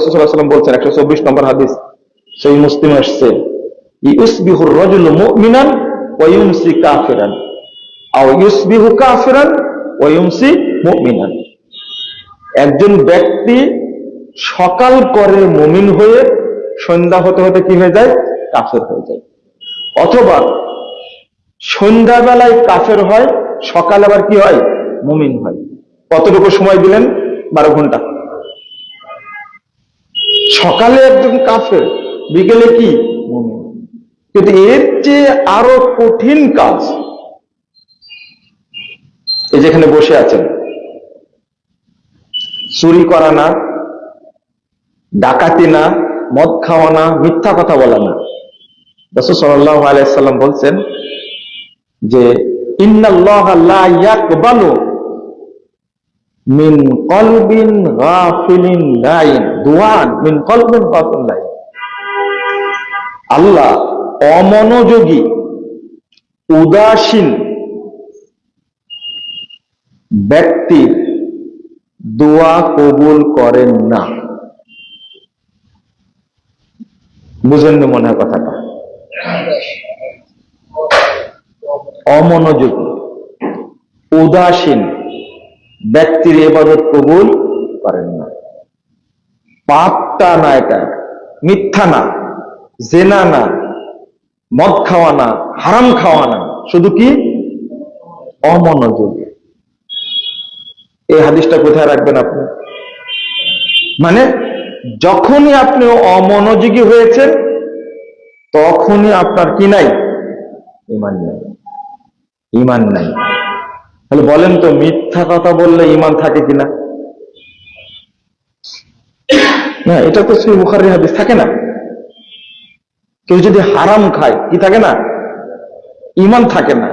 রাসূল সাল্লাল্লাহু আলাইহি ওয়াসাল্লাম বলছেন, 124 নম্বর হাদিস, সেই মুসলিম আসছে, ইউসবিহুর রাজুলু মুমিনান ওয়া ইউমসি কাফিরান আও ইউসবিহু কাফিরান ওয়া ইউমসি মুমিনান। একজন ব্যক্তি সকাল করে মুমিন হয়ে সন্ধ্যা হতে হতে কি হয়ে যায়? কাফের হয়ে যায়। অথবা সন্ধ্যাবেলায় কাফের হয়, সকাল আবার কি হয়? মুমিন হয়। কতটুকু সময় দিলেন? 12 ঘন্টা। সকালে একজন কাফের, বিকেলে কি? মুমিন। কিন্তু এর চেয়ে আরো কঠিন কাজ, এই যেখানে বসে আছেন, চুরি করা না, ডাকাতি না, মদ খাওয়া না, মিথ্যা কথা বলা না। রাসূল সাল্লাল্লাহু আলাইহি ওয়াসাল্লাম বলছেন যে ইন্নাল্লাহা লা ইয়াকবালু মিন কলবিন গাফিলিন লাইন দুআন মিন কলবিন গাফিলিন লাইন। আল্লাহ অমনোযোগী, উদাসীন ব্যক্তির দোয়া কবুল করেন না। বুঝেন না মনে হয় কথাটা? অমনোযোগী, উদাসীন ব্যক্তির ইবাদত কবুল করেন না। পাপটা না, এটা মিথ্যা না, জেনা না, মদ খাওয়া না, হারাম খাওয়া না, শুধু কি? অমনোযোগী। এই হাদিসটা কোথায় রাখবেন আপনি? মানে যখনই আপনি অমনোযোগী হয়েছেন, তখনই আপনার কি নাই? ঈমান নাই। ঈমান নাই। তাহলে বলেন তো, মিথ্যা কথা বললে ঈমান থাকে কিনা? না, এটা তো সহিহ বুখারীর হাদিস, থাকে না? কেউ যদি হারাম খায়, কি থাকে না? ঈমান থাকে না।